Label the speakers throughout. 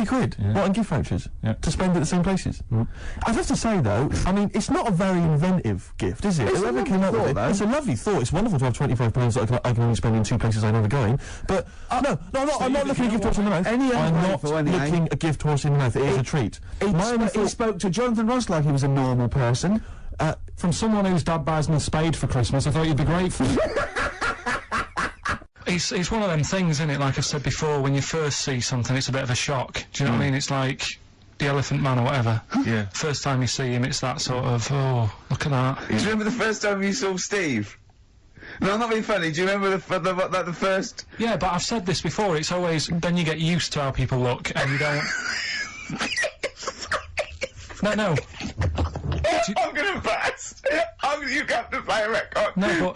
Speaker 1: quid.
Speaker 2: Yeah.
Speaker 1: What, on gift vouchers?
Speaker 2: Yeah.
Speaker 1: To spend at the same places? I'd have to say, though, I mean, it's not a very inventive gift, is it?
Speaker 3: It's
Speaker 1: Whoever
Speaker 3: a
Speaker 1: came up with
Speaker 3: lovely
Speaker 1: it,
Speaker 3: thought,
Speaker 1: it's a lovely thought. It's wonderful to have £25 that I can only spend in 2 places I'm never going. But, I'm not looking at gift horse in the mouth.
Speaker 3: Any other
Speaker 1: I'm
Speaker 3: way
Speaker 1: not
Speaker 3: for anything.
Speaker 1: looking at gift horse in the mouth. It is a treat.
Speaker 3: He spoke to Jonathan Ross like he was a normal person.
Speaker 2: From someone whose dad buys me a spade for Christmas, I thought you'd be grateful. It's one of them things, isn't it? Like I said before, when you first see something, it's a bit of a shock. Do you know what I mean? It's like the Elephant Man or whatever.
Speaker 1: Yeah.
Speaker 2: First time you see him, it's that sort of, oh, look at that.
Speaker 4: Do you remember the first time you saw Steve? No, I'm not being funny. Do you remember the first...
Speaker 2: Yeah, but I've said this before, it's always, then you get used to how people look, and you don't... No.
Speaker 4: I'm gonna burst. You have to play a record.
Speaker 2: No, but...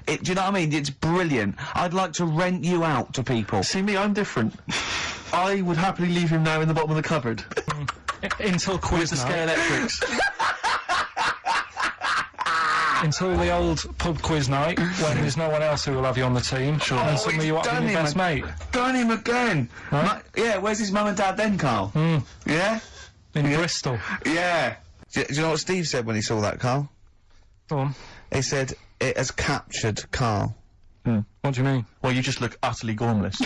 Speaker 4: Do you know what I mean? It's brilliant. I'd like to rent you out to people.
Speaker 1: See me, I'm different. I would happily leave him now in the bottom of the cupboard.
Speaker 2: Until quiz
Speaker 1: With the
Speaker 2: night.
Speaker 1: Scalextrics.
Speaker 2: Until the old pub quiz night, when there's no one else who will have you on the team, and suddenly you want to be your best mate.
Speaker 4: Done him again.
Speaker 2: Right?
Speaker 4: Yeah, where's his mum and dad then, Carl? Yeah?
Speaker 2: In Bristol.
Speaker 4: Yeah. Do you know what Steve said when he saw that, Carl?
Speaker 2: Go on.
Speaker 4: He said, it has captured Carl.
Speaker 2: What do you mean?
Speaker 1: Well, you just look utterly gormless.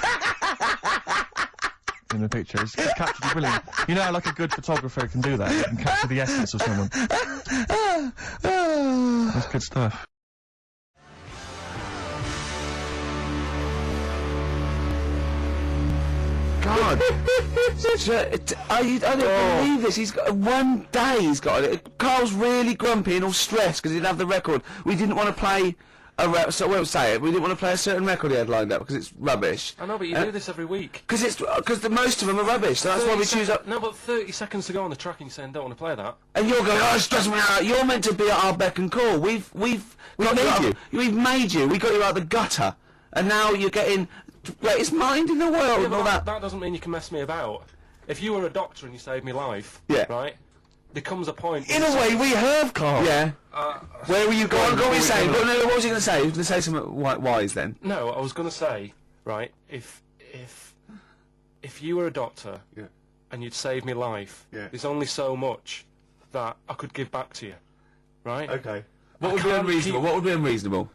Speaker 1: In the picture. It's captured you brilliant. You know how, like, a good photographer can do that? They can capture the essence of someone. That's good stuff.
Speaker 3: God. I don't believe this. He's got one day. He's got it. Carl's really grumpy and all stressed because he didn't have the record. We didn't want to play so I won't say it. We didn't want to play a certain record he had lined up because it's rubbish.
Speaker 5: I know, but you do this every week.
Speaker 3: Because the most of them are rubbish. So that's why we choose up.
Speaker 5: No, but 30 seconds to go on the track and you're saying don't want to play that.
Speaker 3: And you're going, oh, it doesn't matter. You're meant to be at our beck and call. We've made you. We've made you. We got you out the gutter, and now you're getting greatest mind in the world and all that.
Speaker 5: That doesn't mean you can mess me about. If you were a doctor and you saved me life, right? There comes a point.
Speaker 3: In a way, we have, Carl. Yeah. Where were you going? What were you saying? What was he going to say? He was going to say something wise then.
Speaker 5: No, I was going to say, right? If you were a doctor, and you'd saved me life, there's only so much that I could give back to you, right?
Speaker 3: Okay. What would be unreasonable? What would be unreasonable?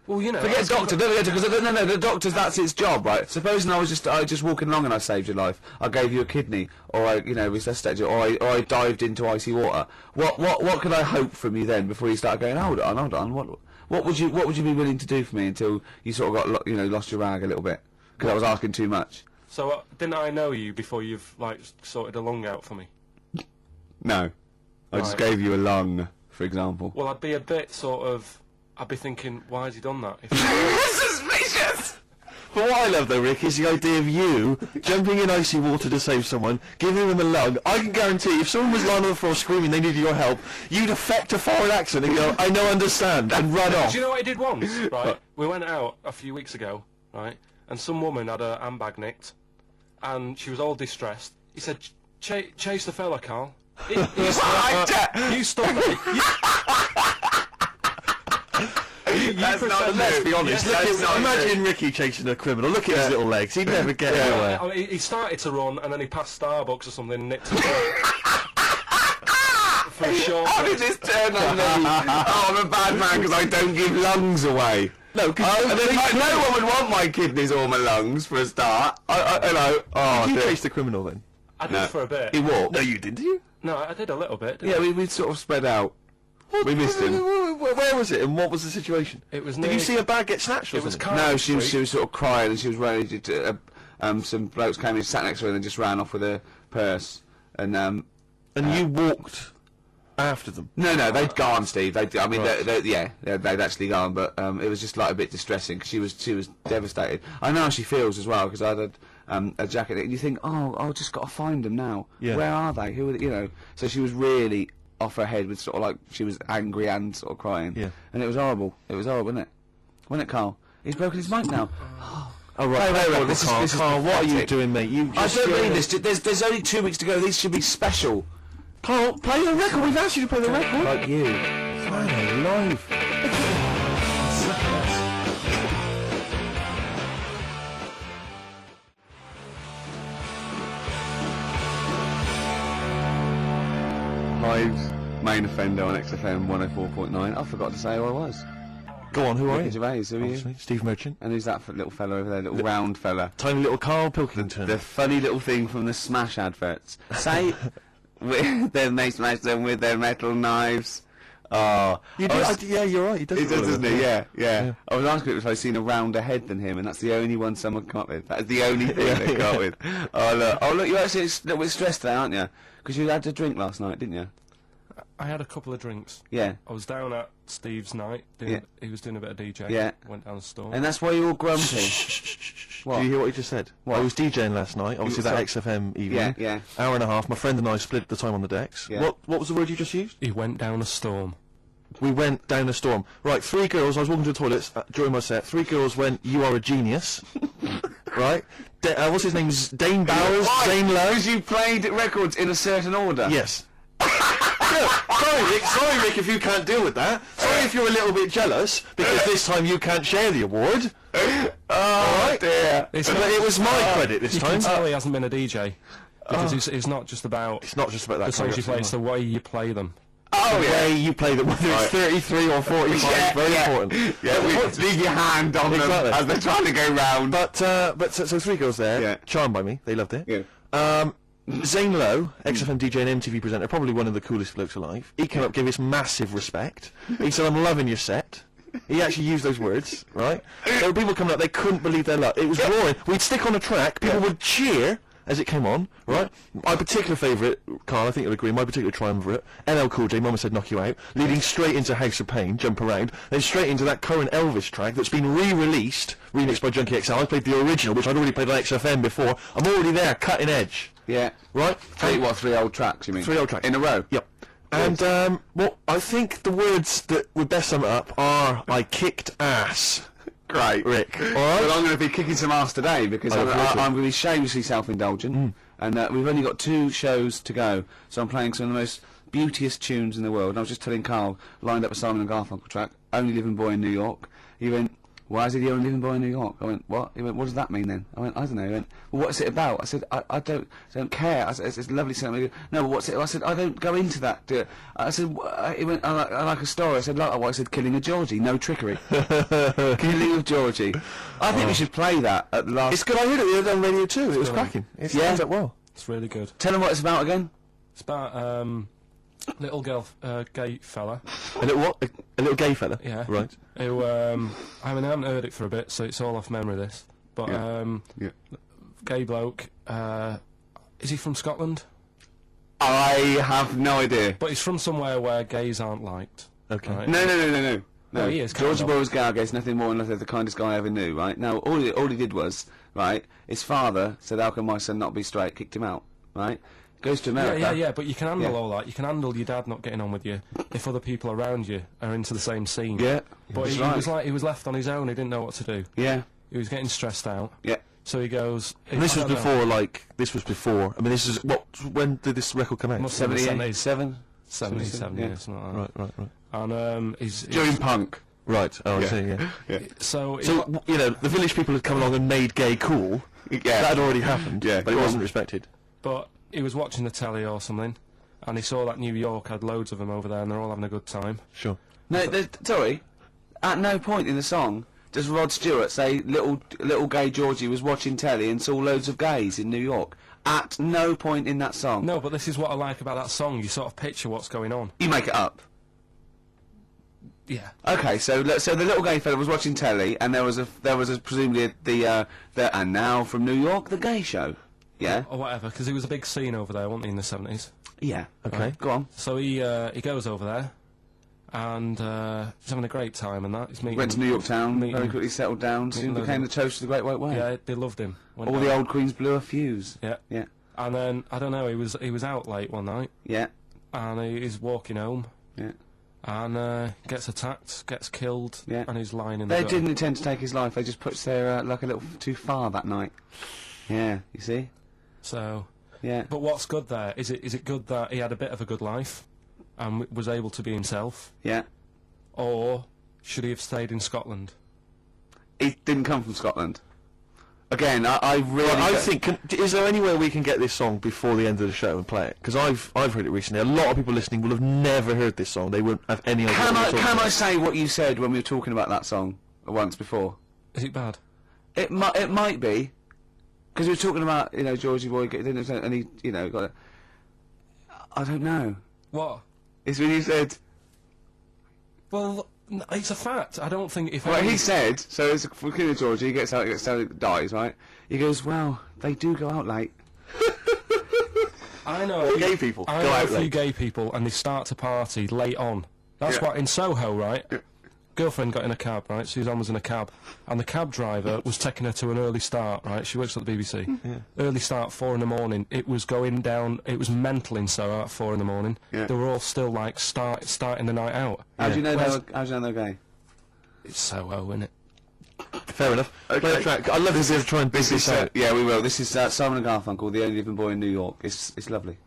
Speaker 5: Well, you know.
Speaker 3: Forget doctor, don't forget, because no, the doctor's, that's its job, right? Supposing I was just walking along and I saved your life, I gave you a kidney, or I, resuscitated you, or I dived into icy water. What could I hope from you then before you start going, hold on, what would you be willing to do for me until you sort of got, lost your rag a little bit? Because I was asking too much.
Speaker 5: So, didn't I know you before you've, sorted a lung out for me?
Speaker 3: No. I just gave you a lung, for example.
Speaker 5: Well, I'd be a bit I'd be thinking, why has he done that?
Speaker 3: Suspicious!
Speaker 1: But what I love though, Rick, is the idea of you jumping in icy water to save someone, giving them a lung. I can guarantee if someone was lying on the floor screaming they needed your help, you'd affect a foreign accent and go, I know, understand, and run off.
Speaker 5: Do you know what I did once, right? We went out a few weeks ago, right? And some woman had her handbag nicked, and she was all distressed. He said, chase the fella, Carl. You stop it.
Speaker 1: Let's be honest. Imagine Ricky chasing a criminal. Look at his little legs. He'd never get anywhere.
Speaker 5: I mean, he started to run, and then he passed Starbucks or something and nicked him. For a short.
Speaker 3: How did this turn on me? Oh, I'm a bad man because I don't give lungs away. No, no one would want my kidneys or my lungs for a start.
Speaker 1: Did you chase the criminal then?
Speaker 5: I did for a bit.
Speaker 3: He walked.
Speaker 1: No, you didn't, did you?
Speaker 5: No, I did a little bit.
Speaker 3: Yeah, we sort of spread out. We missed him.
Speaker 1: Where was it, and what was the situation?
Speaker 5: It was.
Speaker 1: Did you see a bag get snatched?
Speaker 5: It was.
Speaker 3: No, she was sort of crying, and she was running. Some blokes came in, sat next to her, and then just ran off with her purse. And
Speaker 1: you walked after them.
Speaker 3: No, they'd gone, Steve. They'd actually gone, but it was just a bit distressing because she was devastated. I know how she feels as well because I had a jacket, and you think, I've just got to find them now.
Speaker 1: Yeah.
Speaker 3: Where are they? Who are they? So she was really off her head with sort of she was angry and sort of crying.
Speaker 1: Yeah.
Speaker 3: And it was horrible. It was horrible, wasn't it? Wasn't it, Carl? He's broken his mic now.
Speaker 1: Oh, right. Carl, what are you doing, mate?
Speaker 3: I don't mean this. There's only 2 weeks to go. These should be special. Carl, play the record. We've asked you to play the record.
Speaker 1: Like you. Man alive.
Speaker 3: Ives, main offender on XFM 104.9. I forgot to say who I was.
Speaker 1: Go on, who are
Speaker 3: Ricky
Speaker 1: you?
Speaker 3: Gervais, who are you?
Speaker 1: Obviously, Steve Merchant.
Speaker 3: And who's that little fella over there, little round fella?
Speaker 1: Tiny little Carl Pilkington.
Speaker 3: The funny little thing from the Smash adverts. Say, then they smash them with their metal knives. Oh,
Speaker 1: You do, yeah, you're right. He does.
Speaker 3: He does, doesn't he? Yeah, yeah.
Speaker 1: Yeah.
Speaker 3: I was asking if I'd seen a rounder head than him, and that's the only one someone come up with. That's the only thing they come up with. Oh look, you're actually a little bit stressed today, aren't you? Because you had a drink last night, didn't you?
Speaker 5: I had a couple of drinks.
Speaker 3: Yeah.
Speaker 5: I was down at Steve's night. He was doing a bit of DJ.
Speaker 3: Yeah.
Speaker 5: Went down the store.
Speaker 3: And that's why you're all grumpy.
Speaker 1: Do you hear what he just said?
Speaker 3: What?
Speaker 1: I was DJing last night, obviously that XFM evening.
Speaker 3: Yeah, yeah.
Speaker 1: Hour and a half. My friend and I split the time on the decks.
Speaker 3: Yeah.
Speaker 1: What was the word you just used?
Speaker 5: He went down a storm.
Speaker 1: We went down a storm. Right, 3 girls. I was walking to the toilets during my set. 3 girls went, "You are a genius." Right? What's his name? Dane Bowers. Zane Lowe.
Speaker 3: Because you played records in a certain order.
Speaker 1: Yes. Sorry, Rick, if you can't deal with that. Sorry if you're a little bit jealous, because this time you can't share the award.
Speaker 3: Oh dear.
Speaker 5: It's
Speaker 1: But it was my credit this
Speaker 5: You
Speaker 1: time.
Speaker 5: can tell he hasn't been a DJ. Because it's not just about
Speaker 1: It's not just about that
Speaker 5: the songs you play,
Speaker 1: choreography.
Speaker 5: it's the way you play them.
Speaker 3: Oh
Speaker 1: The way you play them, whether it's 33 or 45, very important.
Speaker 3: Yeah, leave your hand on
Speaker 1: Exactly.
Speaker 3: them as they're trying to go round.
Speaker 1: But so 3 girls there,
Speaker 3: Yeah.
Speaker 1: charmed by me, they loved it.
Speaker 3: Yeah.
Speaker 1: Zane Lowe, XFM DJ and MTV presenter, probably one of the coolest blokes alive. He came up, gave us massive respect. He said, "I'm loving your set." He actually used those words, right? There were people coming up, they couldn't believe their luck. It was roaring. We'd stick on a track, people would cheer as it came on, right? My particular favourite, Carl, I think you'll agree, my particular triumvirate, LL Cool J, Mama Said Knock You Out, leading straight into House of Pain, Jump Around, then straight into that current Elvis track that's been re-released, remixed by Junkie XL. I played the original, which I'd already played on XFM before. I'm already there, cutting edge,
Speaker 3: Yeah.
Speaker 1: right?
Speaker 3: 3 old tracks, you mean?
Speaker 1: 3 old tracks.
Speaker 3: In a row?
Speaker 1: Yep. And, well, I think the words that would best sum it up are, "I kicked ass."
Speaker 3: Great.
Speaker 1: Rick.
Speaker 3: Well,
Speaker 1: Alright?
Speaker 3: I'm going to be kicking some ass today because
Speaker 1: Oh,
Speaker 3: I'm
Speaker 1: of course you-
Speaker 3: going to be shamelessly self-indulgent. And we've only got 2 shows to go, so I'm playing some of the most beauteous tunes in the world. And I was just telling Carl, lined up a Simon and Garfunkel track, Only Living Boy in New York. He went, "Why is he the only living boy in New York?" I went, "What?" He went, "What does that mean then?" I went, "I don't know." He went, "Well, what's it about?" I said, I don't care. I said, it's a lovely song. He goes, "No, but what's it?" I said, "I don't go into that." I said, he went, I like a story." I said, "Like what?" I said, "Killing of Georgie, no trickery." Killing of Georgie. I think we should play that at the last...
Speaker 1: It's good, I heard it the other day on Radio 2, it was cracking. It
Speaker 3: Yeah.
Speaker 1: stands up well.
Speaker 5: It's really good.
Speaker 3: Tell them what it's about again.
Speaker 5: It's about little girl, gay fella.
Speaker 1: A little what? A little gay fella?
Speaker 5: Yeah.
Speaker 1: Right.
Speaker 5: Who I mean, I haven't heard it for a bit, so it's all off memory. This, but
Speaker 3: Yeah.
Speaker 5: gay bloke. Is he from Scotland?
Speaker 3: I have no idea.
Speaker 5: But he's from somewhere where gays aren't liked.
Speaker 1: Okay.
Speaker 5: Right?
Speaker 3: No.
Speaker 5: No, he is,
Speaker 3: George
Speaker 5: kind of.
Speaker 3: Borrow's Gargate's nothing more than the kindest guy I ever knew, right? Now, all he did was, right, his father said, "How can my son not be straight?" Kicked him out, right? Goes to America.
Speaker 5: Yeah, but you can handle
Speaker 3: Yeah.
Speaker 5: all that. You can handle your dad not getting on with you if other people around you are into the same scene.
Speaker 3: Yeah,
Speaker 5: But
Speaker 3: that's
Speaker 5: he
Speaker 3: right.
Speaker 5: was like, he was left on his own, he didn't know what to do.
Speaker 3: Yeah,
Speaker 5: He was getting stressed out.
Speaker 3: yeah.
Speaker 5: So he goes...
Speaker 1: And this
Speaker 5: I
Speaker 1: was
Speaker 5: don't know,
Speaker 1: before, like, this was before, I mean, this is, when did this record come out?
Speaker 5: Must have been
Speaker 3: 77?
Speaker 5: 77,
Speaker 3: yeah.
Speaker 5: yeah, something like that.
Speaker 1: Right.
Speaker 5: And he's
Speaker 3: During punk.
Speaker 1: Right, oh, I see, yeah.
Speaker 5: so
Speaker 1: So, you know, the village people had come along and made gay cool.
Speaker 3: Yeah.
Speaker 1: That had already happened,
Speaker 3: Yeah,
Speaker 1: but it
Speaker 3: go
Speaker 1: wasn't
Speaker 3: on.
Speaker 1: respected.
Speaker 5: but he was watching the telly or something, and he saw that New York had loads of them over there, and they're all having a good time.
Speaker 1: Sure.
Speaker 3: No, sorry. At no point in the song does Rod Stewart say little gay Georgie was watching telly and saw loads of gays in New York. At no point in that song.
Speaker 5: No, but this is what I like about that song. You sort of picture what's going on.
Speaker 3: You make it up.
Speaker 5: Yeah.
Speaker 3: Okay, so the little gay fella was watching telly, and there was presumably the and now from New York, the gay show. Yeah.
Speaker 5: Or whatever, because it was a big scene over there, wasn't he, in the 70s?
Speaker 3: Yeah.
Speaker 1: Okay.
Speaker 3: Go on.
Speaker 5: So he goes over there, and he's having a great time and that. He's meeting...
Speaker 3: Went to New York Town,
Speaker 5: meeting-
Speaker 3: very quickly settled down, soon
Speaker 5: meeting
Speaker 3: became the
Speaker 5: loads
Speaker 3: toast of the Great White Way.
Speaker 5: Yeah, they loved him. Went
Speaker 3: All
Speaker 5: down.
Speaker 3: the old queens blew a fuse.
Speaker 5: Yeah.
Speaker 3: Yeah.
Speaker 5: And then, I don't know, he was out late one night,
Speaker 3: Yeah.
Speaker 5: and he's walking home,
Speaker 3: Yeah.
Speaker 5: and gets attacked, gets killed,
Speaker 3: Yeah.
Speaker 5: and he's lying in the
Speaker 3: They
Speaker 5: gutter.
Speaker 3: didn't intend to take his life. They just pushed their luck a little too far that night. Yeah. You see.
Speaker 5: So,
Speaker 3: Yeah.
Speaker 5: but what's good there? Is it good that he had a bit of a good life, and was able to be himself,
Speaker 3: Yeah.
Speaker 5: or should he have stayed in Scotland?
Speaker 3: He didn't come from Scotland. Again, I really.
Speaker 1: Well, I
Speaker 3: don't-
Speaker 1: think, is there any way we can get this song before the end of the show and play it? Because I've heard it recently. A lot of people listening will have never heard this song. They won't have any idea.
Speaker 3: Can
Speaker 1: what
Speaker 3: I
Speaker 1: we're talking
Speaker 3: can I
Speaker 1: about.
Speaker 3: say what you said when we were talking about that song once before?
Speaker 2: Is it bad?
Speaker 3: It might be, because we were talking about Georgie Boy and he got it. I don't know.
Speaker 2: What?
Speaker 3: It's when you said.
Speaker 2: Well, it's a fact. I don't think if
Speaker 3: Well,
Speaker 2: any-
Speaker 3: he said. So it's for King of Georgie. He gets out. Dies. Right. He goes. Well, they do go out late.
Speaker 2: I know
Speaker 1: Gay people
Speaker 2: I
Speaker 1: go
Speaker 2: know
Speaker 1: out
Speaker 2: a few
Speaker 1: late.
Speaker 2: gay people, and they start to party late on. That's what in Soho, right? Girlfriend got in a cab, right? Suzanne was in a cab, and the cab driver was taking her to an early start, right? She works at the BBC. Early start, 4 in the morning. It was going down. It was mental in Soho at 4 in the morning.
Speaker 3: Yeah.
Speaker 2: They were all still like starting the night out.
Speaker 3: How do you know
Speaker 2: Whereas-
Speaker 3: How do you know they're gay?
Speaker 2: It's Soho, isn't it?
Speaker 1: Fair enough. Play a track. I love this. They'll try and big this out.
Speaker 3: Yeah, we will. This is Simon and Garfunkel, The Only Living Boy in New York. It's lovely.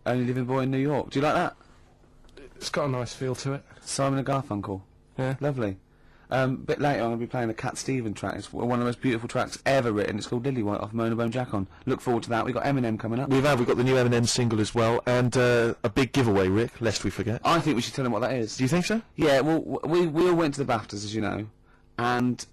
Speaker 3: Only Living Boy in New York. Do you like that?
Speaker 2: It's got a nice feel to it.
Speaker 3: Simon and Garfunkel.
Speaker 2: Yeah.
Speaker 3: Lovely. Bit later I'm going to be playing a Cat Stevens track. It's one of the most beautiful tracks ever written. It's called Lily White off Mona Bone Jack on. Look forward to that. We've got Eminem coming up.
Speaker 1: We've got the new Eminem single as well, and a big giveaway, Rick, lest we forget.
Speaker 3: I think we should tell them what that is.
Speaker 1: Do you think so?
Speaker 3: Yeah, well, we all went to the BAFTAs, as you know, and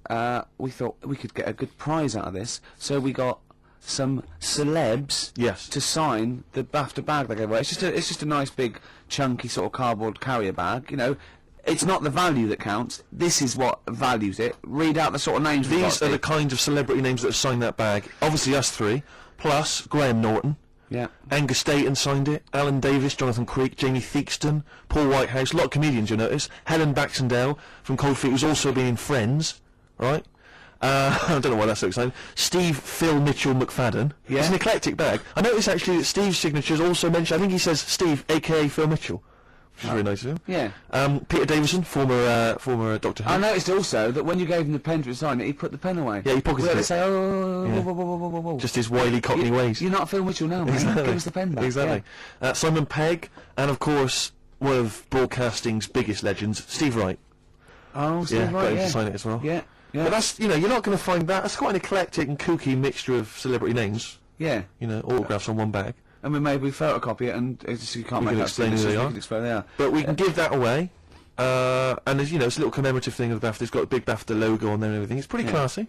Speaker 3: we thought we could get a good prize out of this, so we got some celebs
Speaker 1: Yes.
Speaker 3: to sign the BAFTA bag they gave away. It's just a nice big chunky sort of cardboard carrier bag, you know. It's not the value that counts. This is what values it. Read out the sort of names we've
Speaker 1: These
Speaker 3: got,
Speaker 1: are the
Speaker 3: Steve.
Speaker 1: kind of celebrity names that have signed that bag. Obviously us three, plus Graham Norton.
Speaker 3: Yeah.
Speaker 1: Angus Staten signed it, Alan Davis, Jonathan Creek, Jamie Theakston, Paul Whitehouse, a lot of comedians you'll notice, Helen Baxendale from Cold Feet, who's also been in Friends, right? I don't know why that's so exciting. Steve Phil Mitchell McFadden.
Speaker 3: Yeah.
Speaker 1: It's an eclectic bag. I noticed actually that Steve's signature is also mentioned, I think he says Steve, aka Phil Mitchell, which is very nice of him.
Speaker 3: Yeah.
Speaker 1: Peter Davison, former Doctor Who.
Speaker 3: I noticed also that when you gave him the pen to sign it, he put the pen away.
Speaker 1: Yeah, he pocketed
Speaker 3: We had to
Speaker 1: it.
Speaker 3: say, oh,
Speaker 1: Yeah.
Speaker 3: whoa, whoa, whoa, whoa, whoa, whoa.
Speaker 1: Just his wily Cockney ways.
Speaker 3: You're not Phil Mitchell now, mate.
Speaker 1: Exactly.
Speaker 3: Give us the pen back.
Speaker 1: Exactly. Simon Pegg, and of course, one of broadcasting's biggest legends, Steve Wright.
Speaker 3: Yeah. Oh, Steve,
Speaker 1: Yeah, got
Speaker 3: right,
Speaker 1: him
Speaker 3: yeah.
Speaker 1: to sign it as well.
Speaker 3: Yeah. Yeah.
Speaker 1: But that's, you're not going to find that. That's quite an eclectic and kooky mixture of celebrity names.
Speaker 3: Yeah.
Speaker 1: Autographs on one bag.
Speaker 3: And we maybe photocopy it, and it's just, you can't
Speaker 1: We
Speaker 3: make
Speaker 1: can
Speaker 3: out
Speaker 1: explain who
Speaker 3: signatures,
Speaker 1: they
Speaker 3: we
Speaker 1: are.
Speaker 3: can explain who they are.
Speaker 1: But we can give that away. And there's, it's a little commemorative thing of the BAFTA. It's got a big BAFTA logo on there and everything. It's pretty
Speaker 3: Yeah.
Speaker 1: classy.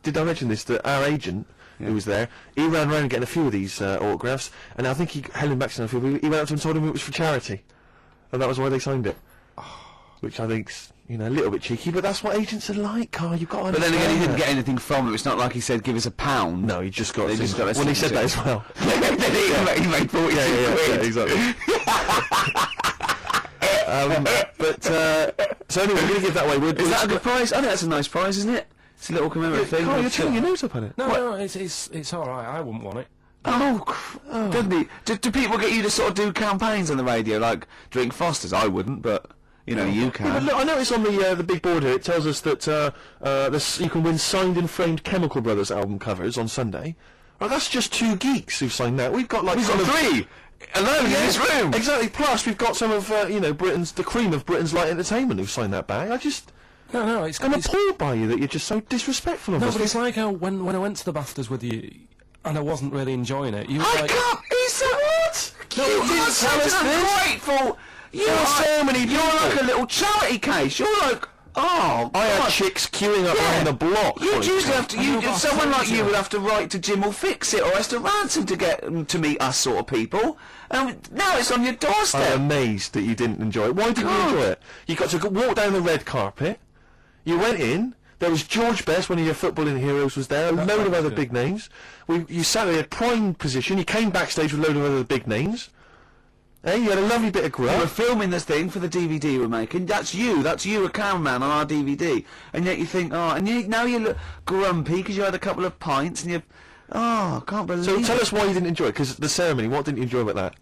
Speaker 1: Did I mention this? That our agent,
Speaker 3: Yeah.
Speaker 1: who was there, he ran around getting a few of these autographs, and I think Helen Baxter, he went up to him and told him it was for charity, and that was why they signed it. Which I think's, a little bit cheeky, but that's what agents are like, Carl. You've got to
Speaker 3: But then again, he
Speaker 1: understand
Speaker 3: didn't
Speaker 1: that.
Speaker 3: get anything from it. It's not like he said, give us £1.
Speaker 1: No, he just got.
Speaker 3: They just got a
Speaker 1: Well, he said that as
Speaker 3: signature.
Speaker 1: well.
Speaker 3: he made 42 quid.
Speaker 1: exactly. So anyway, we're going to give that away.
Speaker 3: Is that a good prize? I think that's a nice prize, isn't it? It's a little commemorative thing.
Speaker 1: Carl, you're turning your nose up on it.
Speaker 2: No, it's all right. I wouldn't want it.
Speaker 3: Doesn't he? Do people get you to sort of do campaigns on the radio, like drink Fosters? I wouldn't, but you
Speaker 1: Yeah, but
Speaker 3: can.
Speaker 1: look, I noticed on the big board here, it tells us that you can win signed and framed Chemical Brothers album covers on Sunday. Well, that's just 2 geeks who've signed that. We've got
Speaker 3: We've got 3 alone in this room.
Speaker 1: Exactly. Plus, we've got some of the cream of Britain's light entertainment who've signed that bag.
Speaker 2: No, it's
Speaker 1: I'm appalled by you that you're just so disrespectful of
Speaker 2: No,
Speaker 1: us.
Speaker 2: but it's like how when I went to the BAFTAs with you, and I wasn't really enjoying it. You were
Speaker 3: I
Speaker 2: like,
Speaker 3: can't. He said what?
Speaker 1: No,
Speaker 3: you
Speaker 1: you didn't
Speaker 3: are
Speaker 1: tell
Speaker 3: such
Speaker 1: us
Speaker 3: an
Speaker 1: this.
Speaker 3: ungrateful.
Speaker 1: There are so many
Speaker 3: You're
Speaker 1: people.
Speaker 3: like a little charity case. You're like, oh,
Speaker 1: I had
Speaker 3: God.
Speaker 1: chicks queuing up
Speaker 3: Yeah.
Speaker 1: around the block.
Speaker 3: You'd usually have to.
Speaker 2: I know about
Speaker 3: Someone like
Speaker 2: friends,
Speaker 3: you would have to write to Jim or Fix It or Esther Ransom to get them to meet us sort of people. Now it's on your doorstep.
Speaker 1: I'm amazed that you didn't enjoy it. Why didn't you
Speaker 3: God.
Speaker 1: enjoy it? You got to walk down the red carpet. You went in. There was George Best, one of your footballing heroes, was there. A load of other big names. You sat there in a prime position. You came backstage with a load of other big names. Hey, you had a lovely bit of
Speaker 3: We were
Speaker 1: grub.
Speaker 3: filming this thing for the DVD we're making. That's you, a cameraman on our DVD. And yet you think, now you look grumpy because you had a couple of pints and I can't believe
Speaker 1: So
Speaker 3: it.
Speaker 1: tell us why you didn't enjoy it, because the ceremony, what didn't you enjoy about that?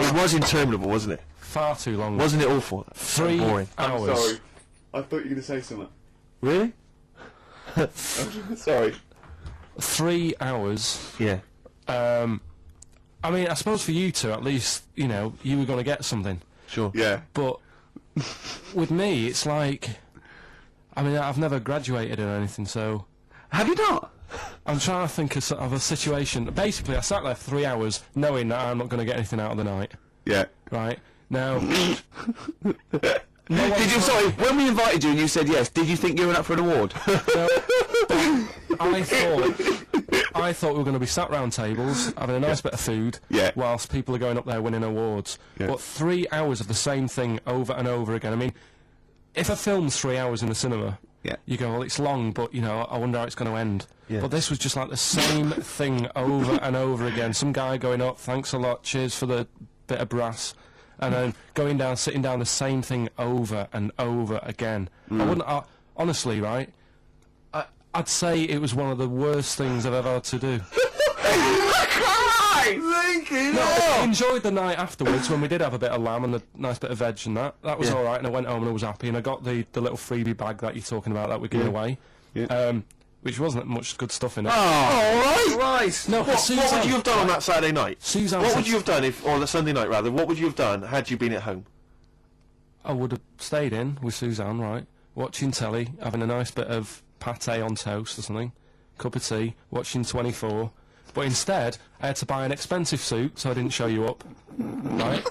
Speaker 1: It was interminable, wasn't it?
Speaker 2: far too long.
Speaker 1: Wasn't it awful?
Speaker 2: 3
Speaker 1: boring.
Speaker 2: hours.
Speaker 4: I thought you were going to say something.
Speaker 1: Really?
Speaker 4: Sorry.
Speaker 2: 3 hours.
Speaker 1: Yeah.
Speaker 2: I mean, I suppose for you two, at least, you know, you were going to get something.
Speaker 1: Sure.
Speaker 3: Yeah.
Speaker 2: But with me, it's like, I mean, I've never graduated or anything, so
Speaker 3: Have you not?
Speaker 2: I'm trying to think of a situation. Basically, I sat there for 3 hours knowing that I'm not going to get anything out of the night,
Speaker 3: Yeah.
Speaker 2: right? Now,
Speaker 3: Did you, sorry, when we invited you and you said yes, did you think you were up for an award?
Speaker 2: I thought we were going to be sat round tables, having a nice bit of food,
Speaker 3: Yeah.
Speaker 2: whilst people are going up there winning awards.
Speaker 3: Yeah.
Speaker 2: But 3 hours of the same thing over and over again. I mean, if a film's 3 hours in the cinema,
Speaker 3: Yeah.
Speaker 2: you go, well, it's long, but, you know, I wonder how it's going to end.
Speaker 1: Yeah.
Speaker 2: But this was just like the same thing over and over again. Some guy going up, thanks a lot, cheers for the bit of brass. And then going down, sitting down, the same thing over and over again. I wouldn't, honestly, right, I'd say it was one of the worst things I've ever had to do. I enjoyed the night afterwards when we did have a bit of lamb and a nice bit of veg and that. That was
Speaker 1: Yeah.
Speaker 2: alright, and I went home and I was happy, and I got the little freebie bag that you're talking about that we're giving away.
Speaker 3: Yeah.
Speaker 2: Which wasn't much good stuff in it.
Speaker 3: Oh, right.
Speaker 2: No,
Speaker 1: What would you have done on that Saturday night?
Speaker 2: Suzanne
Speaker 1: What
Speaker 2: said-
Speaker 1: would you have done if, or the Sunday night rather, what would you have done had you been at home?
Speaker 2: I would have stayed in with Suzanne, right, watching telly, having a nice bit of pate on toast or something, cup of tea, watching 24. But instead, I had to buy an expensive suit so I didn't show you up, right?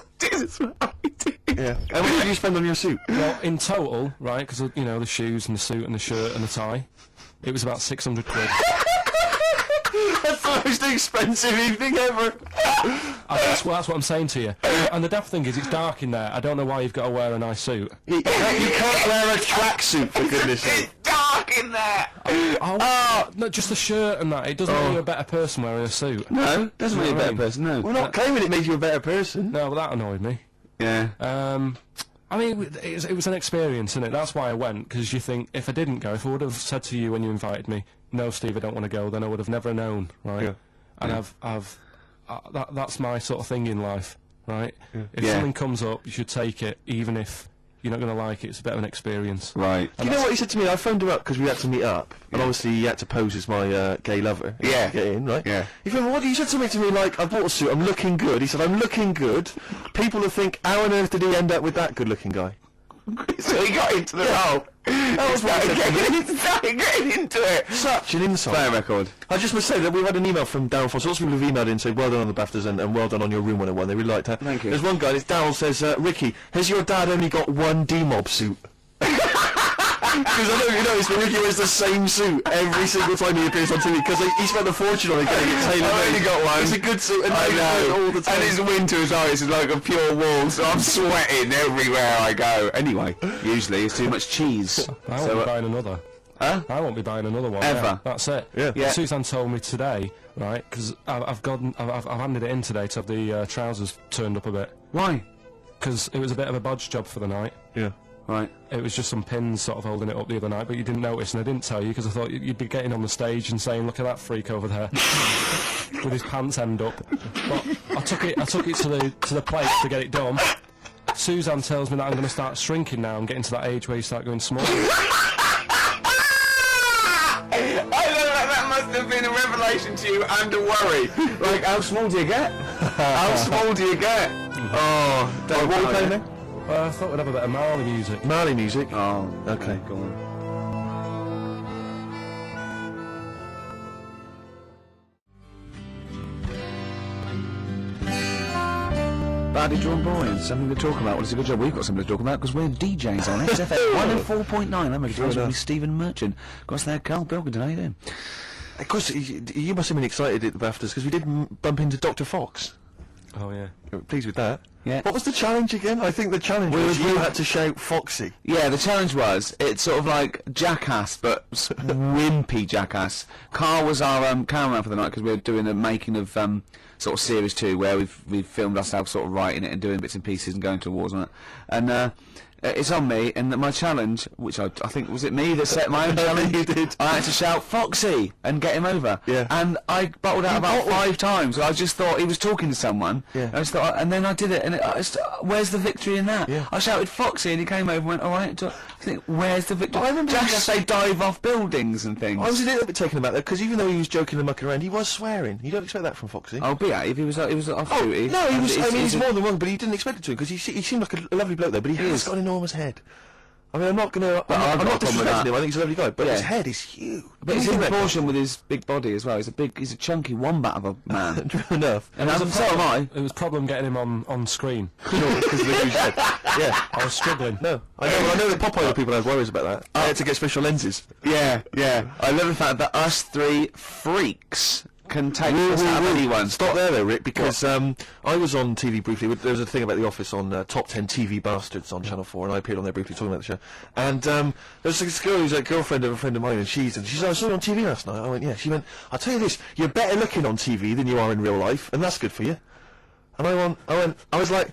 Speaker 1: Yeah. And what did you spend on your suit?
Speaker 2: Well, in total, right, because, you know, the shoes and the suit and the shirt and the tie, it was about 600 quid.
Speaker 1: That's the most expensive evening ever.
Speaker 2: That's what I'm saying to you. And the daft thing is, it's dark in there. I don't know why you've got to wear a nice suit.
Speaker 1: You can't wear a tracksuit, for goodness sake.
Speaker 3: Dark in there.
Speaker 2: No, just the shirt and that. It doesn't make you a better person wearing a suit.
Speaker 3: No, doesn't
Speaker 2: You
Speaker 3: make you a
Speaker 2: know what I
Speaker 3: better
Speaker 2: mean?
Speaker 3: person, no.
Speaker 1: We're not claiming it made you a better person.
Speaker 2: No, but that annoyed me.
Speaker 3: Yeah.
Speaker 2: I mean, it was an experience, innit? That's why I went, because you think, if I didn't go, if I would have said to you when you invited me, no, Steve, I don't want to go, then I would have never known, right?
Speaker 1: Yeah.
Speaker 2: And that's my sort of thing in life, right? If
Speaker 3: Yeah.
Speaker 2: something comes up, you should take it, even if you're not going to like it. It's a bit of an experience.
Speaker 3: Right.
Speaker 1: You know what he said to me? I phoned him up because we had to meet up, and obviously he had to pose as my gay lover.
Speaker 3: Yeah.
Speaker 1: To get in, right?
Speaker 3: Yeah.
Speaker 1: He phoned, what? He said something to me like, "I bought a suit. I'm looking good." He said, "I'm looking good." People will think, "How on earth did he end up with that good-looking guy?"
Speaker 3: So he got into the role.
Speaker 1: That was what he said to me.
Speaker 3: Started getting into it.
Speaker 1: Such an insult.
Speaker 3: Fair record.
Speaker 1: I just must say that we've had an email from Darren Foss. Lots of people have emailed in saying well done on the BAFTAs and well done on your Room 101. They really liked that.
Speaker 3: Thank you.
Speaker 1: There's one guy, it's Darryl, says, Ricky, has your dad only got one D-Mob suit? Because I don't know if you noticed, but Ricky wears the same suit every single time he appears on TV because he spent a fortune on it getting it tailor-made.
Speaker 3: I've only got one.
Speaker 1: It's a good suit and
Speaker 3: I
Speaker 1: they wear it
Speaker 3: know.
Speaker 1: all the time.
Speaker 3: And it's winter as well. It's like a pure wool, so I'm sweating everywhere I go. Anyway, usually it's too much cheese.
Speaker 2: I won't be buying another.
Speaker 3: Huh?
Speaker 2: I won't be buying another one.
Speaker 3: Ever?
Speaker 2: Yeah, that's it.
Speaker 1: Yeah.
Speaker 3: Yeah.
Speaker 2: Suzanne told me today, right, because I've handed it in today to have the trousers turned up a bit.
Speaker 3: Why?
Speaker 2: Because it was a bit of a bodge job for the night.
Speaker 1: Yeah.
Speaker 3: Right.
Speaker 2: It was just some pins sort of holding it up the other night, but you didn't notice, and I didn't tell you because I thought you'd be getting on the stage and saying, "Look at that freak over there with his pants end up." But I took it to the place to get it done. Suzanne tells me that I'm going to start shrinking now and getting to that age where you start going small.
Speaker 3: I know that must have been a revelation to you and a worry. Like, how small do you get? How small do you get? Oh,
Speaker 1: What are we playing now?
Speaker 2: Well, I thought we'd have a bit of Marley music.
Speaker 1: Marley music.
Speaker 3: Oh,
Speaker 1: Okay.
Speaker 3: go on. Badly Drawn Boys, something to talk about. Well, it's a good job we've got something to talk about because we're DJs on XFM 1 and 4.9. I'm Ricky Thomas with Stephen Merchant. Got there, Carl Pilkington, how you doing?
Speaker 1: Of course, you must have been excited at the BAFTAs because we did bump into Dr. Fox.
Speaker 2: Oh yeah.
Speaker 1: Pleased with that.
Speaker 3: Yeah.
Speaker 1: What was the challenge again? I think the challenge was you had to shout Foxy.
Speaker 3: Yeah, the challenge was, it's sort of like Jackass, but wimpy Jackass. Carl was our cameraman for the night because we were doing a making of sort of series 2 where we've filmed ourselves sort of writing it and doing bits and pieces and going to awards on it. And it's on me, and my challenge, which I think, was it me that set my own challenge?
Speaker 1: You did.
Speaker 3: I had to shout Foxy and get him over.
Speaker 1: Yeah.
Speaker 3: And I bottled out about 5 times. I just thought he was talking to someone.
Speaker 1: Yeah.
Speaker 3: I just thought, and then I did it, and where's the victory in that?
Speaker 1: Yeah.
Speaker 3: I shouted Foxy, and he came over and went, all right.
Speaker 4: think, where's the victory?
Speaker 1: I remember
Speaker 4: Just say dive off buildings and things.
Speaker 1: I was a little bit taken aback there because even though he was joking and mucking around, he was swearing. You don't expect that from Foxy.
Speaker 4: I'll be at if he was off
Speaker 1: Oh,
Speaker 4: duty.
Speaker 1: no, he
Speaker 4: And
Speaker 1: was. I
Speaker 4: it's-
Speaker 1: mean, he's
Speaker 4: it's a-
Speaker 1: more than wrong, but he didn't expect it to because he seemed like a lovely bloke there, but he has got an enormous head. I mean, I'm not gonna.
Speaker 4: I've
Speaker 1: I'm
Speaker 4: got
Speaker 1: not
Speaker 4: a problem with
Speaker 1: disrespecting
Speaker 4: that.
Speaker 1: him. I think he's a lovely guy, but
Speaker 4: Yeah.
Speaker 1: his head is huge.
Speaker 4: But it's
Speaker 1: Isn't
Speaker 4: in
Speaker 1: it?
Speaker 4: proportion with his big body as well. He's a chunky wombat of a man.
Speaker 1: True enough.
Speaker 4: And so am I.
Speaker 2: It was a problem getting him on screen.
Speaker 1: Sure, because of the huge head. Yeah.
Speaker 2: I was struggling.
Speaker 1: No, I know that Popeye people have worries about that. I had to get special lenses.
Speaker 4: Yeah. I love the fact that us three freaks can take this out of anyone.
Speaker 1: Stop there though, Rick, because I was on TV briefly. There was a thing about The Office on Top 10 TV Bastards on Channel 4, and I appeared on there briefly talking about the show. And there's this girl who's a girlfriend of a friend of mine, and she said, I saw you on TV last night. I went, yeah. She went, I'll tell you this, you're better looking on TV than you are in real life, and that's good for you. And I was like,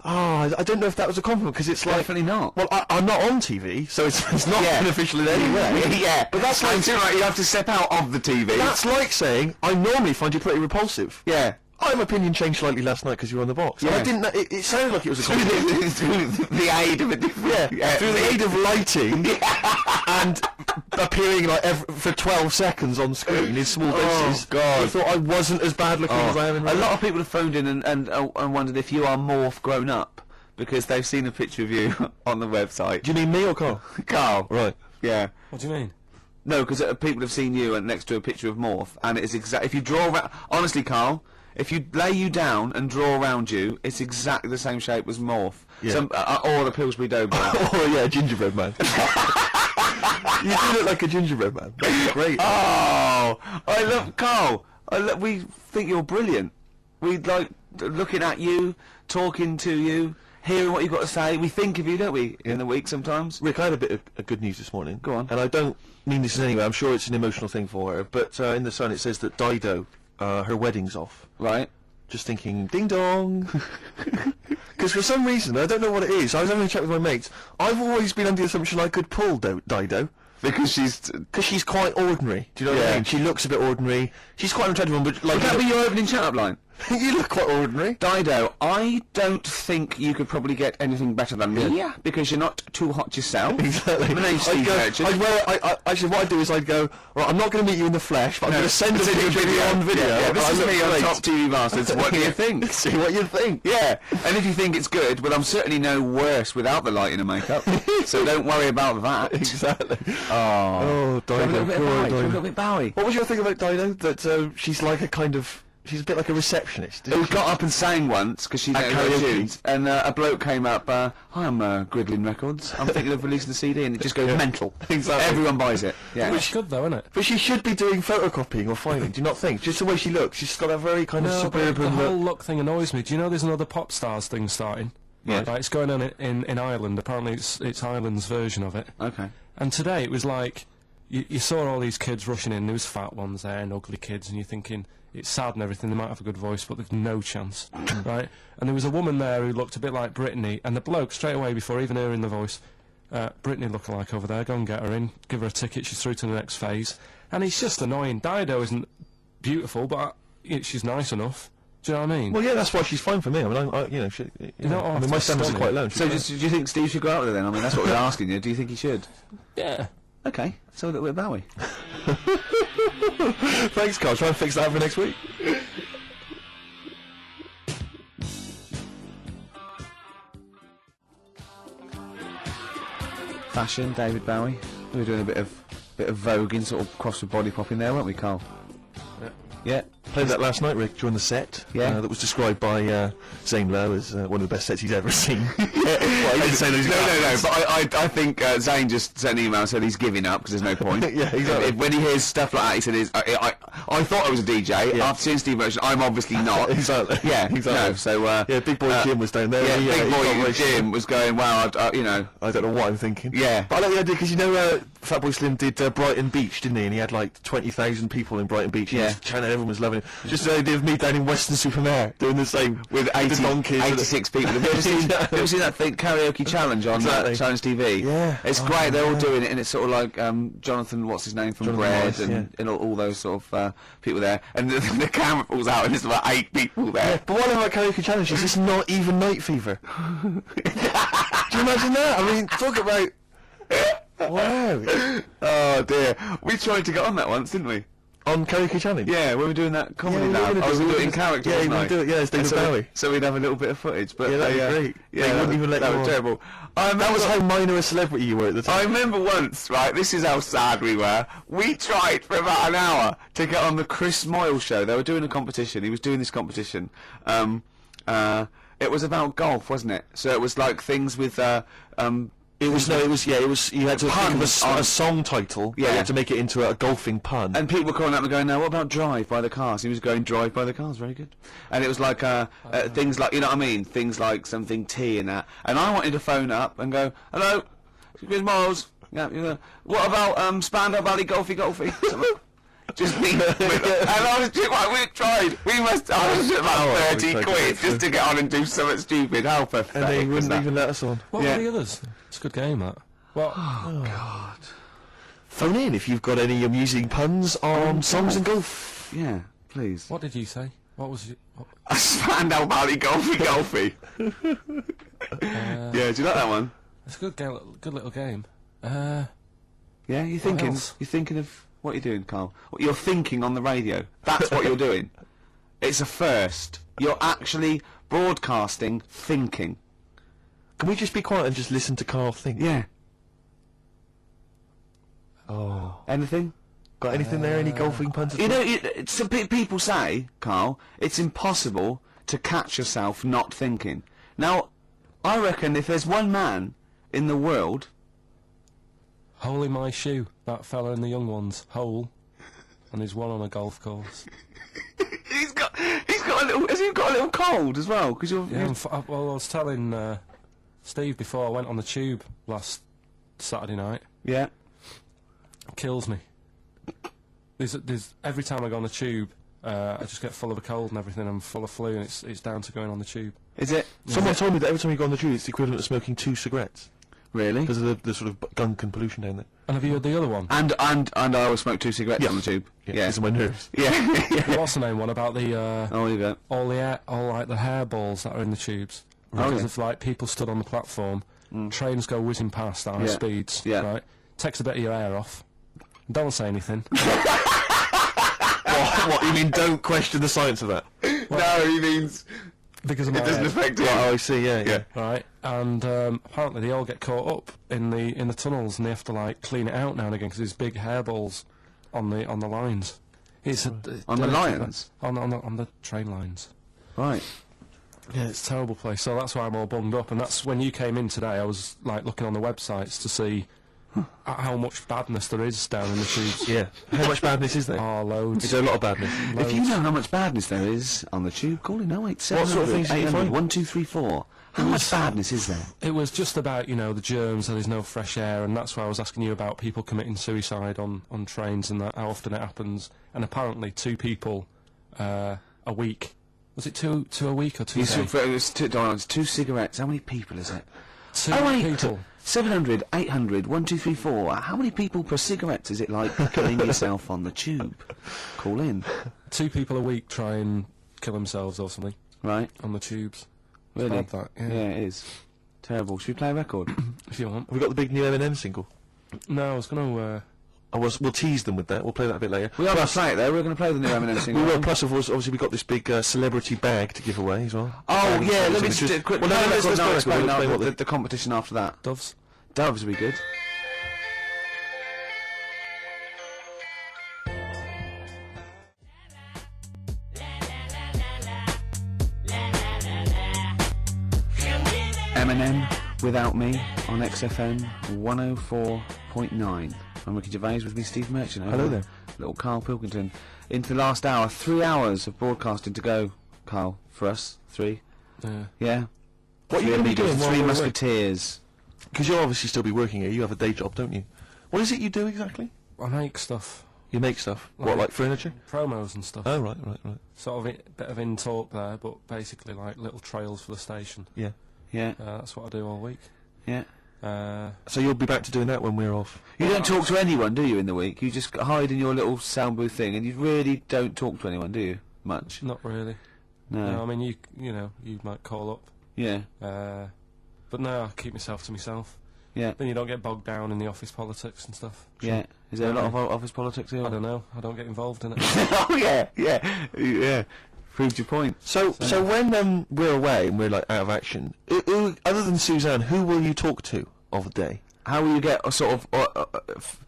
Speaker 1: I don't know if that was a compliment, because it's like...
Speaker 4: Definitely not.
Speaker 1: Well, I'm not on TV, so it's not
Speaker 4: Yeah.
Speaker 1: beneficial in any way.
Speaker 4: Yeah,
Speaker 1: But that's like...
Speaker 4: I feel like you have to step out of the TV.
Speaker 1: That's like saying, I normally find you pretty repulsive.
Speaker 4: Yeah.
Speaker 1: My opinion changed slightly last night because you were on the box. And
Speaker 4: Yeah.
Speaker 1: I didn't know, it sounded like it was a compliment.
Speaker 4: Through the aid of a different...
Speaker 1: Yeah, through the aid of lighting and appearing like for 12 seconds on screen in small doses.
Speaker 4: God.
Speaker 1: I thought I wasn't as bad looking as I am in real
Speaker 4: A lot
Speaker 1: life.
Speaker 4: of people have phoned in and wondered if you are Morph grown up because they've seen a picture of you on the website.
Speaker 1: Do you mean me or Carl?
Speaker 4: Carl.
Speaker 1: Right.
Speaker 4: Yeah.
Speaker 2: What do you mean?
Speaker 4: No, because people have seen you and next to a picture of Morph, and it's exact. If you draw around, honestly, Carl, if you lay you down and draw around you, it's exactly the same shape as Morph.
Speaker 1: Yeah.
Speaker 4: Or the Pillsbury Doughboy.
Speaker 1: Oh yeah, gingerbread man. You do look like a gingerbread man. That's great.
Speaker 4: Oh, I love Carl. We think you're brilliant. We like looking at you, talking to you, hearing what you've got to say. We think of you, don't we, in the week sometimes?
Speaker 1: Rick, I had a bit of good news this morning.
Speaker 4: Go on.
Speaker 1: And I don't mean this in any way. I'm sure it's an emotional thing for her. But in the Sun it says that Dido, her wedding's off.
Speaker 4: Right.
Speaker 1: Just thinking, ding dong. Because for some reason, I don't know what it is, I was having a chat with my mates, I've always been under the assumption I could pull Dido.
Speaker 4: Because
Speaker 1: Because she's quite ordinary. Do you know what I
Speaker 4: Yeah.
Speaker 1: mean? She looks a bit ordinary. She's quite an attractive one, but like...
Speaker 4: would that be your opening chat-up line?
Speaker 1: you look quite ordinary.
Speaker 4: Dido, I don't think you could probably get anything better than me, because you're not too hot yourself.
Speaker 1: Exactly.
Speaker 4: My name's Steve Merchant.
Speaker 1: Actually, what I'd do is I'd go, right, I'm not going to meet you in the flesh, but I'm going to send a picture of you on video.
Speaker 4: Yeah, this
Speaker 1: I
Speaker 4: is
Speaker 1: look
Speaker 4: me on
Speaker 1: great.
Speaker 4: Top TV Bastards. What do you think?
Speaker 1: See what you think.
Speaker 4: Yeah, and if you think it's good, well, I'm certainly no worse without the lighting and makeup, so don't worry about that.
Speaker 1: Exactly.
Speaker 4: Oh,
Speaker 1: Dido.
Speaker 4: a little bit
Speaker 1: Poor
Speaker 4: Bowie.
Speaker 1: Dido.
Speaker 4: A little bit Bowie.
Speaker 1: What was your thing about Dido? That she's like a kind of... She's a bit like a receptionist.
Speaker 4: Who got up and sang once because she
Speaker 1: At
Speaker 4: didn't know her
Speaker 1: karaoke.
Speaker 4: tunes, and a bloke came up. Hi, I'm Gridlin Records. I'm thinking of releasing a CD, and it just goes mental.
Speaker 1: Exactly.
Speaker 4: Everyone buys it. Yeah.
Speaker 2: It's good though, isn't it?
Speaker 1: But she should be doing photocopying or filing, do you not think? Just the way she looks. She's got that very kind of
Speaker 2: No, but the
Speaker 1: suburban
Speaker 2: whole
Speaker 1: look.
Speaker 2: look thing annoys me. Do you know there's another pop stars thing starting?
Speaker 4: Yeah.
Speaker 2: Right, it's going on in Ireland. Apparently it's Ireland's version of it.
Speaker 4: Okay.
Speaker 2: And today it was like, you saw all these kids rushing in, there was fat ones there and ugly kids, and you're thinking, it's sad and everything, they might have a good voice, but they've no chance, right? And there was a woman there who looked a bit like Britney, and the bloke, straight away, before even hearing the voice, Britney lookalike over there, go and get her in, give her a ticket, she's through to the next phase. And it's just annoying. Dido isn't beautiful, but she's nice enough. Do you know what I mean?
Speaker 1: Well, yeah, that's why she's fine for me. I mean, I mean, my standards are quite low.
Speaker 4: So, do you think Steve should go out with her then? I mean, that's what we're asking you. Do you think he should?
Speaker 2: yeah.
Speaker 4: Okay. So a little bit of Bowie.
Speaker 1: Thanks, Carl. Try and fix that for next week.
Speaker 4: Fashion, David Bowie. We were doing a bit of voguing, sort of cross with body popping there, weren't we, Carl? Yeah.
Speaker 1: Played that last night, Rick, during the set.
Speaker 4: Yeah.
Speaker 1: That was described by Zane Lowe as one of the best sets he's ever seen.
Speaker 4: Well, he didn't say no, but I think Zane just sent an email and said he's giving up because there's no point.
Speaker 1: Yeah, exactly.
Speaker 4: When he hears stuff like that, he said, I thought I was a DJ.
Speaker 1: Yeah.
Speaker 4: After seeing Steve Merchant, I'm obviously not.
Speaker 1: Exactly.
Speaker 4: Yeah,
Speaker 1: Exactly.
Speaker 4: No, so,
Speaker 1: Yeah, Big Boy Jim was down there.
Speaker 4: Yeah,
Speaker 1: He,
Speaker 4: Big
Speaker 1: he got
Speaker 4: Boy
Speaker 1: very-
Speaker 4: Jim was going, wow, you know.
Speaker 1: I don't know what I'm thinking.
Speaker 4: Yeah.
Speaker 1: But I like the idea, because you know Fatboy Slim did Brighton Beach, didn't he? And he had like 20,000 people in Brighton Beach.
Speaker 4: Yeah.
Speaker 1: And everyone was loving it. Just the idea of me down in Western-super-Mare doing the same
Speaker 4: With
Speaker 1: the
Speaker 4: 80,
Speaker 1: donkeys.
Speaker 4: 86 people. Have you ever seen, have you ever seen that thing, Karaoke Challenge on
Speaker 1: Exactly.
Speaker 4: Challenge TV?
Speaker 1: Yeah.
Speaker 4: It's
Speaker 1: Oh,
Speaker 4: great, they're all
Speaker 1: yeah.
Speaker 4: doing it, and it's sort of like Jonathan, what's his name, from
Speaker 1: Jonathan
Speaker 4: Bread,
Speaker 1: Rice,
Speaker 4: and,
Speaker 1: yeah.
Speaker 4: and all those sort of people there. And the camera falls out, and there's about 8 people there.
Speaker 1: But what I like about Karaoke Challenge is it's not even Night Fever. Do you imagine that? I mean, talk about Wow.
Speaker 3: Oh dear. We tried to get on that once, didn't we?
Speaker 1: On Karaoke Challenge?
Speaker 3: Yeah, when we were doing that comedy
Speaker 1: we were
Speaker 3: lab.
Speaker 1: gonna
Speaker 3: I was
Speaker 1: do it,
Speaker 3: going to do it in
Speaker 1: we were
Speaker 3: character,
Speaker 1: yeah,
Speaker 3: wasn't
Speaker 1: we
Speaker 3: I?
Speaker 1: would do it, yeah, it's
Speaker 3: And
Speaker 1: David Bowie.
Speaker 3: So we'd have a little bit of footage, but
Speaker 1: Yeah, that'd be great.
Speaker 3: Yeah,
Speaker 1: They wouldn't even let
Speaker 3: that
Speaker 1: you
Speaker 3: was
Speaker 1: on.
Speaker 3: terrible.
Speaker 1: That was how minor a celebrity you were at the
Speaker 3: I
Speaker 1: time.
Speaker 3: remember once, right, this is how sad we were. We tried for about an hour to get on the Chris Moyle show. They were doing a competition. He was doing this competition. It was about golf, wasn't it? So it was like things with,
Speaker 1: It was, you had to think of
Speaker 3: Puns
Speaker 1: a
Speaker 3: on-
Speaker 1: song title,
Speaker 3: Yeah.
Speaker 1: you had to make it into a golfing pun.
Speaker 3: and people were calling up and going, "Now, what about Drive by the Cars?" He was going, "Drive by the Cars, very good." And it was like things like, you know what I mean? Things like something T and that. And I wanted to phone up and go, "Hello, Chris Miles. Yeah, what about Spandau Ballet Golfy Golfy?" Just me. And I was just like, we tried. I was about
Speaker 1: Oh,
Speaker 3: 30
Speaker 1: we tried to
Speaker 3: quid
Speaker 1: do
Speaker 3: just to get on and do something stupid. How pathetic
Speaker 1: And they
Speaker 3: was
Speaker 1: wouldn't
Speaker 3: that?
Speaker 1: even let us on.
Speaker 2: What
Speaker 3: Yeah.
Speaker 2: were the others? It's a good game, that. What?
Speaker 1: Phone in if you've got any amusing puns on songs and golf.
Speaker 3: Yeah, please.
Speaker 2: What did you say? What was it? What?
Speaker 3: Spandau Ballet Golfy Golfy. Yeah, do you like that one?
Speaker 2: It's a good game, good little game.
Speaker 3: Yeah, you're thinking.
Speaker 2: else?
Speaker 3: You're thinking of what you're doing, Carl. What you're thinking on the radio. That's what you're doing. It's a first. You're actually broadcasting thinking.
Speaker 1: Can we just be quiet and just listen to Carl think?
Speaker 3: Yeah.
Speaker 1: Oh.
Speaker 3: Anything?
Speaker 1: Got anything there? Any golfing puns?
Speaker 3: You know, some people say, Carl, it's impossible to catch yourself not thinking. Now, I reckon if there's one man in the world,
Speaker 2: Hole in my shoe. That fella in the young ones. Hole. And there's one on a golf course.
Speaker 3: he's got a little. Has he got a little cold as well? Because you're.
Speaker 2: Yeah, well, I was telling Steve before I went on the tube last Saturday night.
Speaker 3: Yeah.
Speaker 2: It kills me. There's every time I go on the tube, I just get full of a cold and everything. I'm full of flu, and it's down to going on the tube.
Speaker 3: Is it
Speaker 1: Someone told me that every time you go on the tube, it's the equivalent of smoking 2 cigarettes
Speaker 3: really?
Speaker 1: because of the sort of gunk and pollution down there.
Speaker 2: And have you heard the other one?
Speaker 3: And I always smoke 2 cigarettes on the tube.
Speaker 1: Yeah,
Speaker 3: Yeah.
Speaker 1: these are my nerves.
Speaker 3: Yeah.
Speaker 2: The what's the name one about the
Speaker 3: Oh, you go.
Speaker 2: all like the hairballs that are in the tubes
Speaker 3: Oh,
Speaker 2: because
Speaker 3: yeah.
Speaker 2: of like people stood on the platform, trains go whizzing past at high
Speaker 3: Yeah.
Speaker 2: speeds,
Speaker 3: Yeah.
Speaker 2: right? Takes a bit of your hair off. Don't say anything.
Speaker 1: What, you mean don't question the science of that?
Speaker 3: No, he means
Speaker 2: Because of
Speaker 3: it
Speaker 2: my
Speaker 3: doesn't
Speaker 2: head,
Speaker 3: affect you.
Speaker 1: Oh, I see, yeah.
Speaker 2: right? And apparently they all get caught up in the tunnels, and they have to like clean it out now and again because there's big hairballs on the lines. It's
Speaker 3: On the lines?
Speaker 2: on the train lines.
Speaker 3: Right.
Speaker 2: Yeah, it's a terrible place. So that's why I'm all bunged up. And that's when you came in today. I was like looking on the websites to see how much badness there is down in the tubes.
Speaker 1: Yeah. How much badness is there?
Speaker 2: Oh, loads.
Speaker 1: Is there a lot of badness?
Speaker 3: If you know how much badness there is on the tube, call in 08700
Speaker 1: What sort of things did you
Speaker 3: 800
Speaker 1: find?
Speaker 3: 1234. How much badness is there?
Speaker 2: It was just about, the germs, and there's no fresh air, and that's why I was asking you about people committing suicide on trains and that, how often it happens. And apparently 2 people a week. Was it two a week or 2
Speaker 3: You
Speaker 2: days?
Speaker 3: said it was $2, 2 cigarettes. How many people is it?
Speaker 2: 2
Speaker 3: wait,
Speaker 2: people.
Speaker 3: 700, 800, 1234. How many people per cigarette is it like killing yourself on the tube? Call in.
Speaker 2: 2 people a week try and kill themselves or something
Speaker 3: Right?
Speaker 2: on the tubes.
Speaker 3: Really?
Speaker 2: Bad that, yeah.
Speaker 3: it is. Terrible. Should we play a record?
Speaker 2: If you want.
Speaker 1: Have we got the big new Eminem single?
Speaker 2: No, I was going to...
Speaker 1: We'll tease them with that. We'll play that a bit later.
Speaker 3: We are going to play it though. We're going to play the new Eminem
Speaker 1: We
Speaker 3: single.
Speaker 1: will. Plus, of course, obviously, we've got this big celebrity bag to give away as well.
Speaker 3: Oh yeah, let me
Speaker 1: just
Speaker 3: just do a quick.
Speaker 1: Well, no, let's
Speaker 3: now
Speaker 1: go.
Speaker 3: explain
Speaker 1: We'll explain what
Speaker 3: the competition after that.
Speaker 2: Doves.
Speaker 3: Doves would be good. Eminem, Without Me, on XFM 104.9. I'm Ricky Gervais with me, Steve Merchant.
Speaker 1: Hello there.
Speaker 3: Little Carl Pilkington. Into the last hour, 3 hours of broadcasting to go, Carl, for us. 3.
Speaker 2: Yeah.
Speaker 3: Yeah.
Speaker 1: What are you
Speaker 3: Three
Speaker 1: going to be
Speaker 3: amigos,
Speaker 1: doing while
Speaker 3: 3
Speaker 1: we're away?
Speaker 3: Musketeers.
Speaker 1: Because you'll obviously still be working here. You have a day job, don't you? What is it you do exactly?
Speaker 2: I make stuff.
Speaker 1: You make stuff. What, like furniture?
Speaker 2: Promos and stuff.
Speaker 1: Oh, right.
Speaker 2: Sort of bit of in talk there, but basically like little trails for the station.
Speaker 1: Yeah.
Speaker 3: Yeah,
Speaker 2: That's what I do all week.
Speaker 3: yeah.
Speaker 1: So you'll be back to doing that when we're off?
Speaker 3: You don't talk to anyone, do you, in the week? You just hide in your little sound booth thing, and you really don't talk to anyone, do you? Much?
Speaker 2: Not really.
Speaker 3: No.
Speaker 2: No, I mean you might call up.
Speaker 3: Yeah.
Speaker 2: But no, I keep myself to myself.
Speaker 3: Yeah.
Speaker 2: Then you don't get bogged down in the office politics and stuff.
Speaker 3: Yeah. Is there a lot of office politics here?
Speaker 2: I don't know. I don't get involved in it.
Speaker 3: Oh yeah. Proved your point.
Speaker 1: So when we're away and we're like out of action, other than Suzanne, who will you talk to of the day?
Speaker 3: How will you get a sort of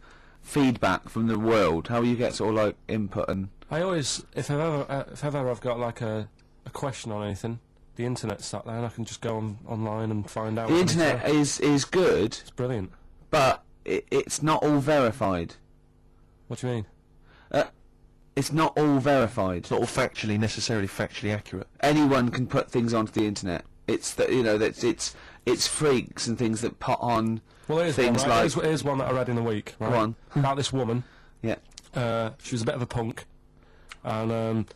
Speaker 3: feedback from the world? How will you get sort of like input and?
Speaker 2: I always, if ever I've got like a question on anything, the internet's sat there and I can just go online and find out.
Speaker 3: The internet is good,
Speaker 2: It's brilliant.
Speaker 3: but it's not all verified.
Speaker 2: What do you mean?
Speaker 3: It's not all verified.
Speaker 1: It's not all necessarily factually accurate.
Speaker 3: Anyone can put things onto the internet. It's that it's freaks and things that put on
Speaker 2: Well, here's
Speaker 3: things
Speaker 2: one, right?
Speaker 3: like
Speaker 2: Here's one that I read in the week, right?
Speaker 3: Go on.
Speaker 2: About this woman.
Speaker 3: yeah.
Speaker 2: She was a bit of a punk, and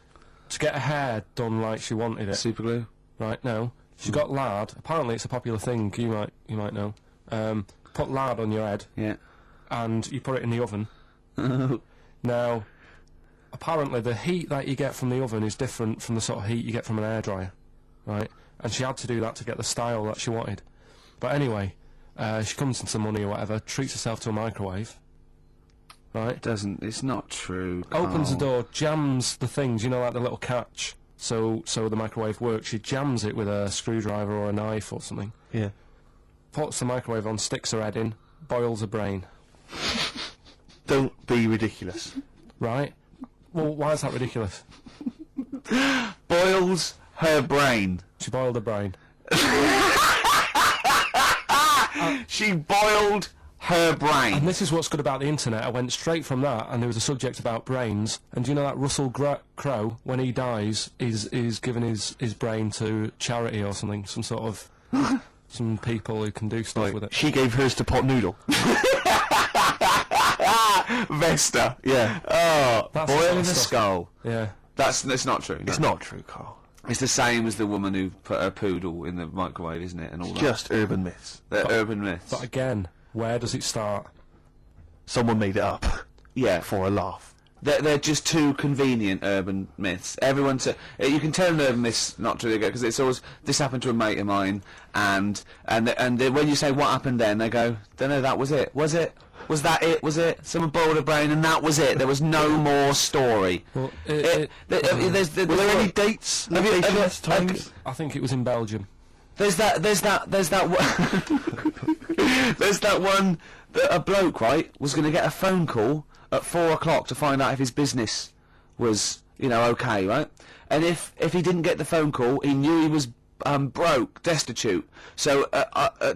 Speaker 2: to get her hair done like she wanted it,
Speaker 3: Super glue.
Speaker 2: right? No, she got lard. Apparently, it's a popular thing. You might know. Put lard on your head,
Speaker 3: Yeah.
Speaker 2: and you put it in the oven. Now, apparently, the heat that you get from the oven is different from the sort of heat you get from an hairdryer, right? And she had to do that to get the style that she wanted. But anyway, she comes into money or whatever, treats herself to a microwave, right?
Speaker 3: It's not true.
Speaker 2: Opens the
Speaker 3: Carl.
Speaker 2: door, jams the things, you know, like the little catch, so the microwave works. She jams it with a screwdriver or a knife or something,
Speaker 1: Yeah.
Speaker 2: puts the microwave on, sticks her head in, boils her brain,
Speaker 1: Don't be ridiculous.
Speaker 2: right? Well, why is that ridiculous?
Speaker 3: Boils her brain.
Speaker 2: She boiled her brain.
Speaker 3: She boiled her brain.
Speaker 2: And this is what's good about the internet. I went straight from that, and there was a subject about brains. And do you know that Russell Crowe, when he dies, is giving his brain to charity or something, some sort of some people who can do stuff with it.
Speaker 1: She gave hers to Pot Noodle.
Speaker 3: Vesta.
Speaker 1: Yeah.
Speaker 3: Oh,
Speaker 2: That's the sort
Speaker 3: boiling
Speaker 2: of
Speaker 3: the
Speaker 2: stuff.
Speaker 3: skull.
Speaker 2: Yeah.
Speaker 3: That's not true.
Speaker 1: It's not true, Carl.
Speaker 3: It's the same as the woman who put her poodle in the microwave, isn't it? And all that.
Speaker 1: Just urban myths.
Speaker 3: The urban myths.
Speaker 2: But again, where does it start?
Speaker 1: Someone made it up
Speaker 3: Yeah.
Speaker 1: for a laugh.
Speaker 3: They're just too convenient urban myths. Everyone you can tell an urban myth's not true because it's always this happened to a mate of mine, and when you say what happened then, they go, don't know, that was it. Was it? Was that it? Was it? Someone boiled a brain and that was it. There was no more story.
Speaker 2: Well,
Speaker 1: Were there any dates?
Speaker 3: Have you-
Speaker 1: Locations, times?
Speaker 2: I think it was in Belgium.
Speaker 3: There's that one that a bloke, right, was going to get a phone call at 4 o'clock to find out if his business was, okay, right? And if he didn't get the phone call, he knew he was broke, destitute. So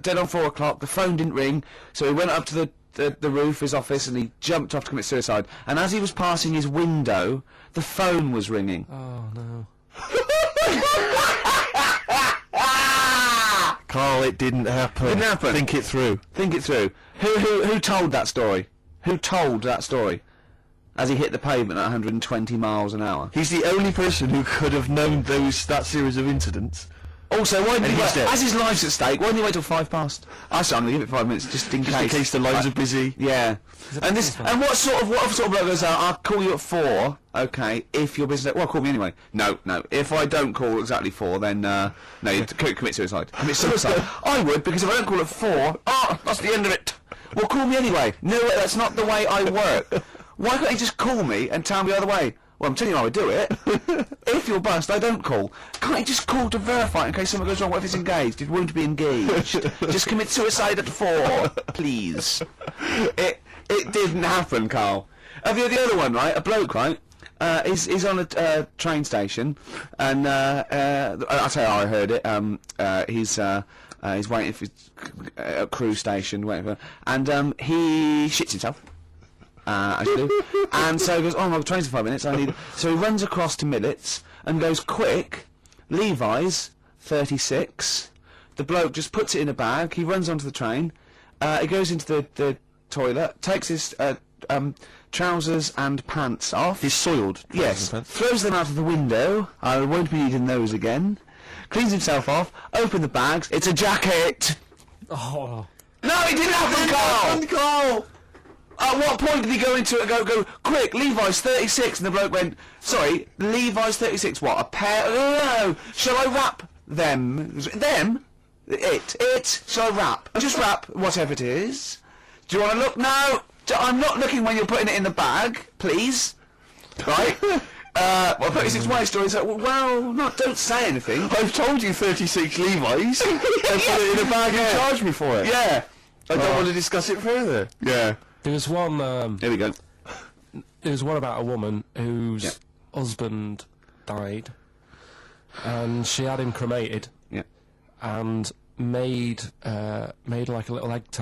Speaker 3: dead on 4 o'clock, the phone didn't ring, so he went up to the roof of his office and he jumped off to commit suicide. And as he was passing his window, the phone was ringing.
Speaker 2: Oh no.
Speaker 1: Carl, it didn't happen.
Speaker 3: Didn't happen.
Speaker 1: Think it through.
Speaker 3: Think it through. Who told that story? Who told that story? As he hit the pavement at 120 miles an hour.
Speaker 1: He's the only person who could have known that series of incidents.
Speaker 3: Also, why didn't he
Speaker 1: he's
Speaker 3: wait?
Speaker 1: dead.
Speaker 3: As his life's at stake, why didn't he wait till 5 past? I said I'm going to give it 5 minutes just in
Speaker 1: Just in case the lines are busy.
Speaker 3: Yeah. And what sort of bloke goes out? I'll call you at 4. Okay, if your business. Well, call me anyway. No. If I don't call exactly 4, then no, you commit suicide. Commit suicide. I would, because if I don't call at 4, that's the end of it. Well, call me anyway. No, that's not the way I work. Why can't you just call me and tell me the other way? Well, I'm telling you how I do it. If you're bust, I don't call. Can't you just call to verify in case something goes wrong? What if it's engaged? It won't be engaged. Just commit suicide at 4, please. It didn't happen, Carl. Have you the other one, right? A bloke, right? He's on a train station, and I'll tell you how I heard it. He's waiting for a cruise station, waiting for, and he shits himself. As you do. And so he goes, oh, my train's in 5 minutes, so he runs across to Millets and goes, quick, Levi's 36. The bloke just puts it in a bag, he runs onto the train, he goes into the toilet, takes his trousers and pants off.
Speaker 1: He's soiled.
Speaker 3: Yes, throws them out of the window, I won't be needing those again, cleans himself off, open the bags, it's a jacket!
Speaker 2: Oh.
Speaker 3: No, it didn't happen, Carl! At what point did he go into it and go, quick, Levi's 36, and the bloke went, sorry, Levi's 36, what, a pair? No, shall I wrap them? Them? It. Shall I rap? Just rap, whatever it is. Do you want to look now? I'm not looking when you're putting it in the bag, please. Right? Well, 36 Way story is like, don't say anything.
Speaker 1: I've told you 36 Levi's and put it in a bag and charged me for it.
Speaker 3: Yeah.
Speaker 1: I don't want to discuss it further.
Speaker 3: Yeah.
Speaker 2: There was one.
Speaker 3: Here we go.
Speaker 2: There was one about a woman whose husband died, and she had him cremated.
Speaker 3: Yeah.
Speaker 2: And made like a little egg tie